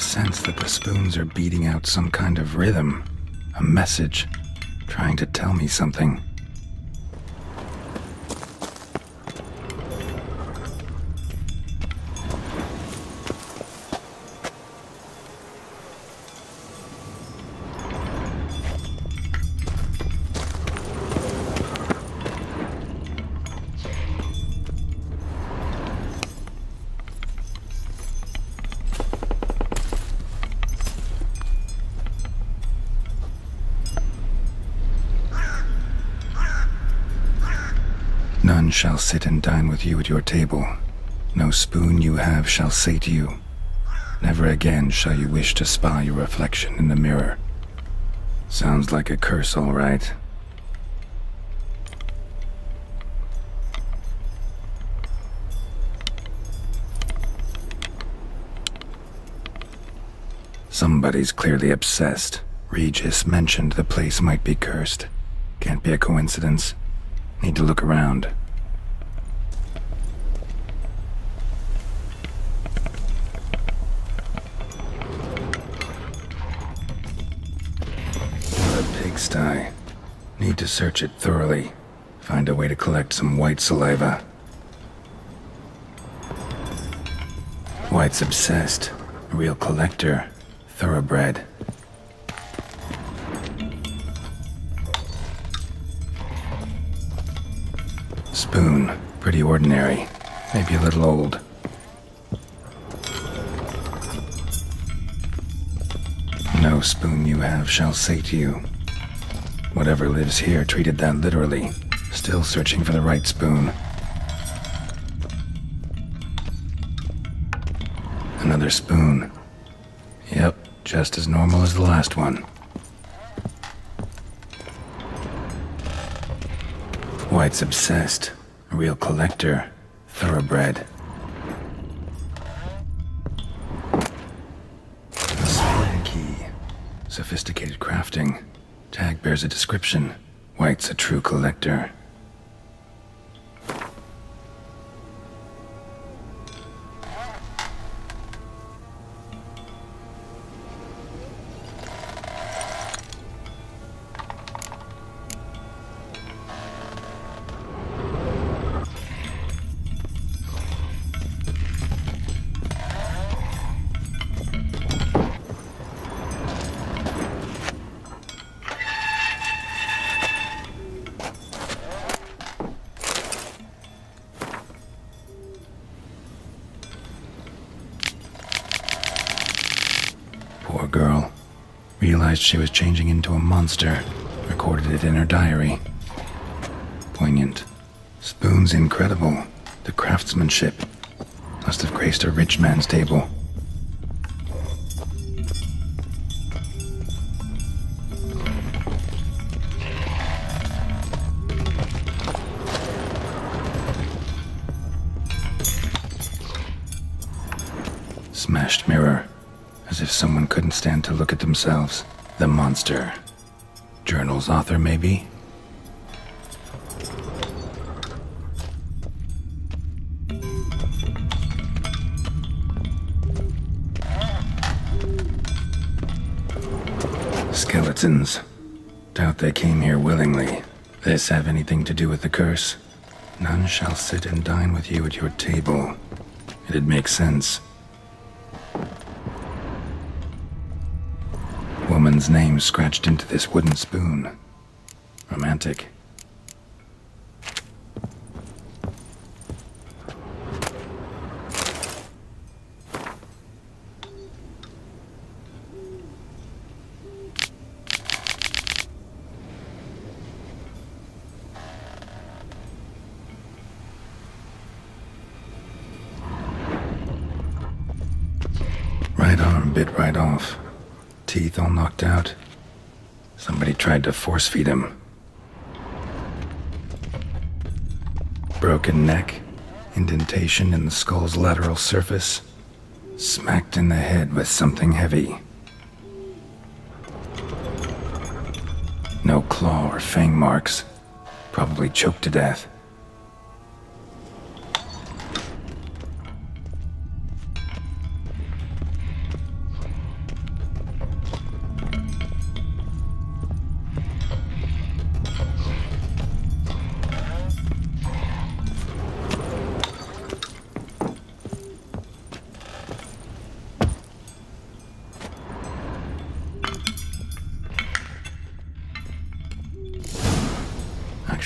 sense that the spoons are beating out some kind of rhythm, a message, trying to tell me something. None shall sit and dine with you at your table. No spoon you have shall say to you, never again shall you wish to spy your reflection in the mirror. Sounds like a curse, all right. Somebody's clearly obsessed. Regis mentioned the place might be cursed. Can't be a coincidence. Need to look around. What a pigsty. Need to search it thoroughly. Find a way to collect some white saliva. White's obsessed. A real collector. Thoroughbred. Spoon. Pretty ordinary. Maybe a little old. No spoon you have shall say to you. Whatever lives here treated that literally. Still searching for the right spoon. Another spoon. Yep, just as normal as the last one. White's obsessed. A real collector. Thoroughbred. A spring key. Sophisticated crafting. Tag bears a description. White's a true collector. Poor girl. Realized she was changing into a monster. Recorded it in her diary. Poignant. Spoon's incredible. The craftsmanship. Must have graced a rich man's table. Smashed mirror. As if someone couldn't stand to look at themselves. The monster. Journal's author, maybe? Skeletons. Doubt they came here willingly. This have anything to do with the curse? None shall sit and dine with you at your table. It'd make sense. Woman's name scratched into this wooden spoon. Romantic. Right arm bit right off. Teeth all knocked out. Somebody tried to force feed him. Broken neck. Indentation in the skull's lateral surface. Smacked in the head with something heavy. No claw or fang marks. Probably choked to death.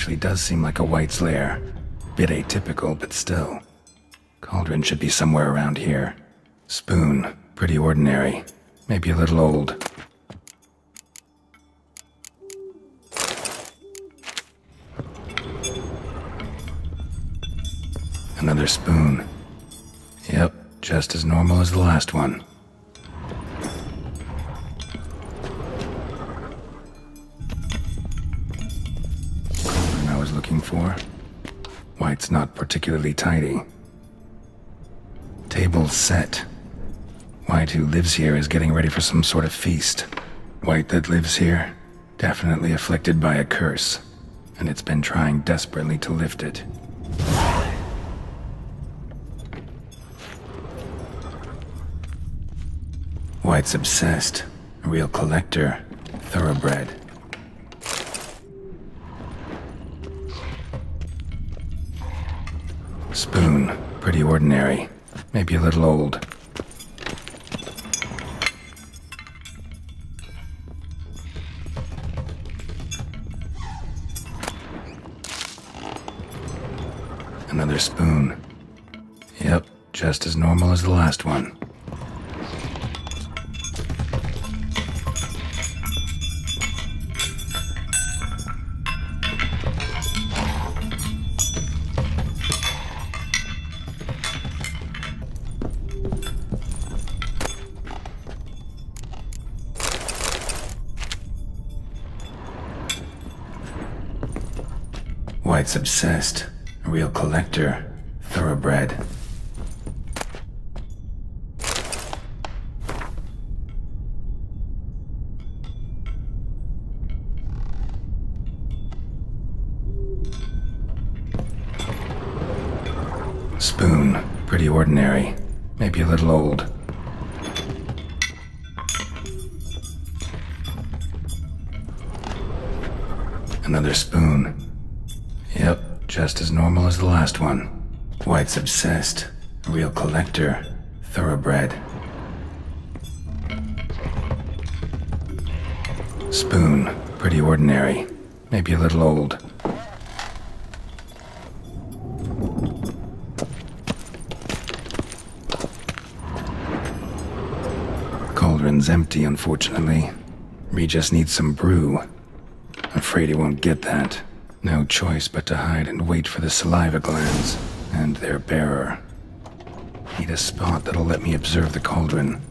actually does seem like a White's lair. Bit atypical, but still. Cauldron should be somewhere around here. Spoon, pretty ordinary. Maybe a little old. Another spoon. Yep, just as normal as the last one. Cauldron I was looking for. White's not particularly tidy. Table's set. White who lives here is getting ready for some sort of feast. White that lives here, definitely afflicted by a curse, and it's been trying desperately to lift it. White's obsessed, a real collector, thoroughbred. Spoon, pretty ordinary, maybe a little old. Another spoon. Yep, just as normal as the last one. White's obsessed, a real collector, thoroughbred. Spoon, pretty ordinary, maybe a little old. Another spoon. Yep, just as normal as the last one. White's obsessed, a real collector, thoroughbred. Spoon, pretty ordinary, maybe a little old. Cauldron's empty, unfortunately. We just need some brew. Afraid he won't get that. No choice but to hide and wait for the saliva glands and their bearer. Need a spot that'll let me observe the cauldron.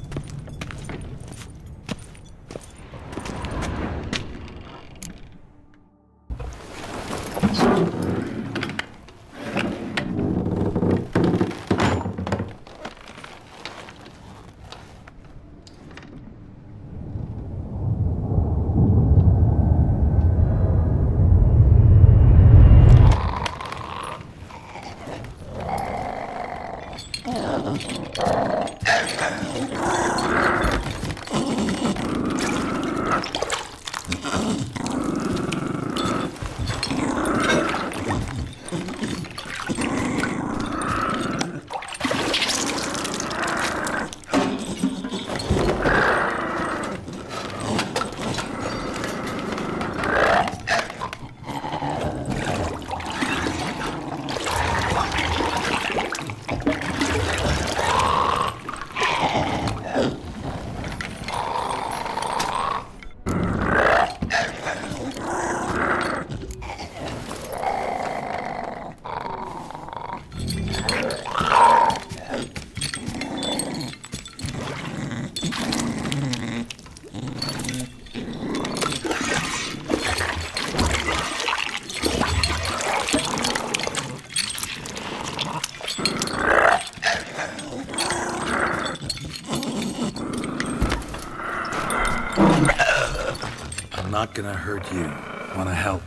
I'm not gonna hurt you. Wanna help?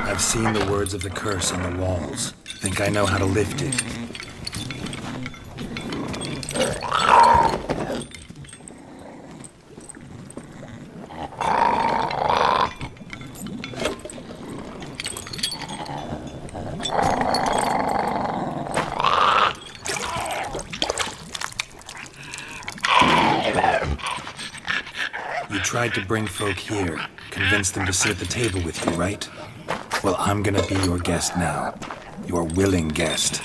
I've seen the words of the curse on the walls. Think I know how to lift it. You tried to bring folk here. Convince them to sit at the table with you, right? Well, I'm gonna be your guest now. Your willing guest.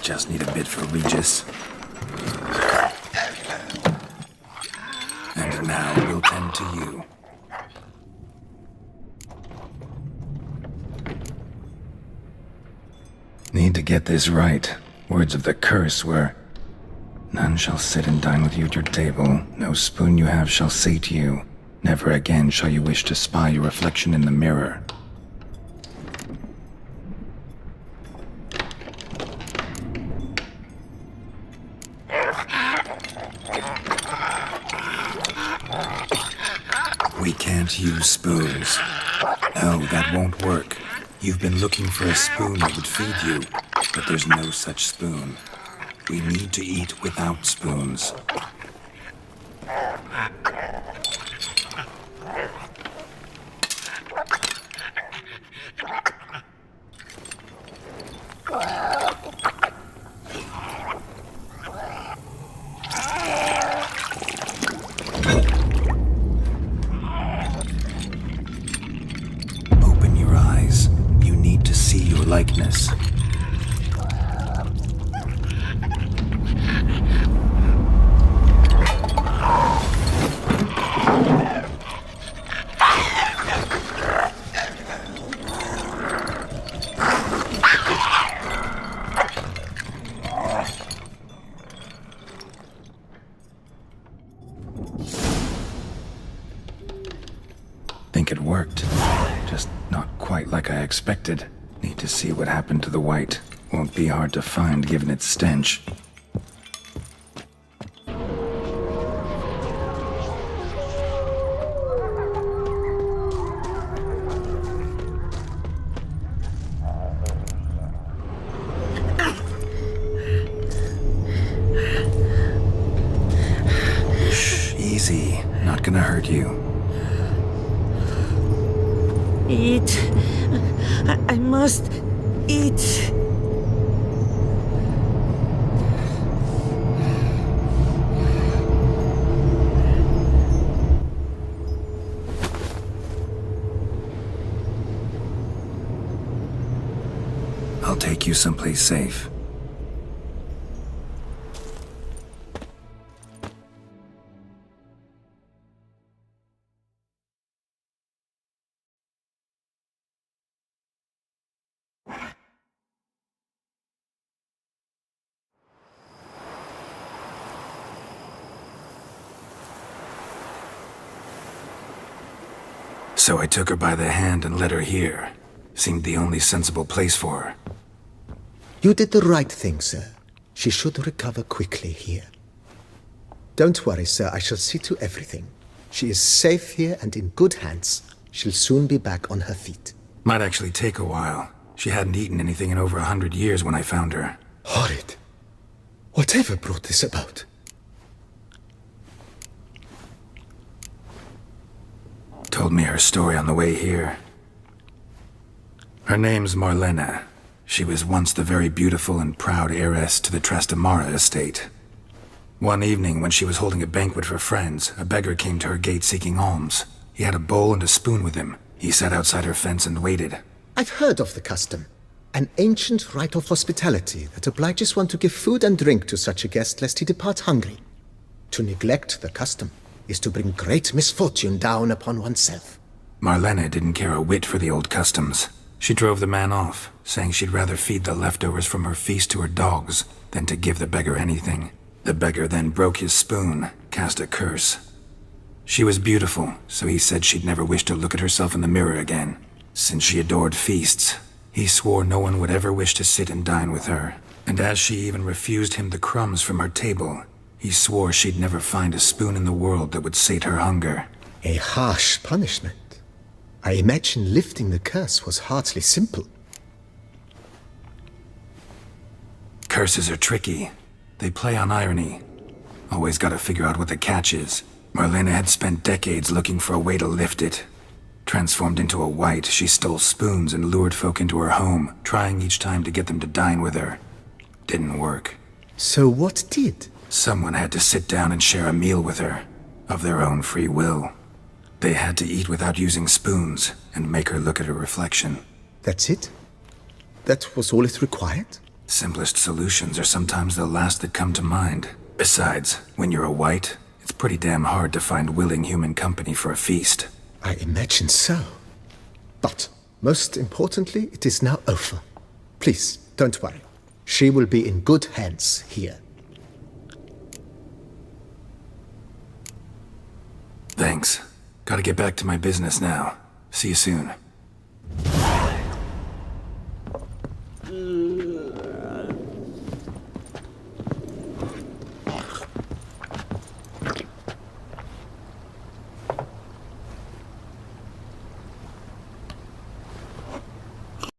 Just need a bit for Regis. And now we'll tend to you. Need to get this right. Words of the curse were, "None shall sit and dine with you at your table. No spoon you have shall sate you. Never again shall you wish to spy your reflection in the mirror." We can't use spoons. No, that won't work. You've been looking for a spoon that would feed you, but there's no such spoon. We need to eat without spoons. Open your eyes. You need to see your likeness. Think it worked. Just not quite like I expected. Need to see what happened to the white. Won't be hard to find given its stench. Shh, easy. Not gonna hurt you. Eat. I must eat. I'll take you someplace safe. So I took her by the hand and led her here. Seemed the only sensible place for her. You did the right thing, sir. She should recover quickly here. Don't worry, sir. I shall see to everything. She is safe here and in good hands. She'll soon be back on her feet. Might actually take a while. She hadn't eaten anything in over 100 years when I found her. Horrid. Whatever brought this about? Told me her story on the way here. Her name's Marlene. She was once the very beautiful and proud heiress to the Trastamara estate. One evening, when she was holding a banquet for friends, a beggar came to her gate seeking alms. He had a bowl and a spoon with him. He sat outside her fence and waited. I've heard of the custom. An ancient rite of hospitality that obliges one to give food and drink to such a guest lest he depart hungry. To neglect the custom is to bring great misfortune down upon oneself. Marlene didn't care a whit for the old customs. She drove the man off, saying she'd rather feed the leftovers from her feast to her dogs than to give the beggar anything. The beggar then broke his spoon, cast a curse. She was beautiful, so he said she'd never wish to look at herself in the mirror again. Since she adored feasts, he swore no one would ever wish to sit and dine with her. And as she even refused him the crumbs from her table, he swore she'd never find a spoon in the world that would sate her hunger. A harsh punishment. I imagine lifting the curse was hardly simple. Curses are tricky. They play on irony. Always gotta figure out what the catch is. Marlene had spent decades looking for a way to lift it. Transformed into a white, she stole spoons and lured folk into her home, trying each time to get them to dine with her. Didn't work. So what did? Someone had to sit down and share a meal with her, of their own free will. They had to eat without using spoons, and make her look at her reflection. That's it? That was all it required? Simplest solutions are sometimes the last that come to mind. Besides, when you're a white, it's pretty damn hard to find willing human company for a feast. I imagine so. But, most importantly, it is now over. Please, don't worry. She will be in good hands here. Thanks. Gotta get back to my business now. See you soon.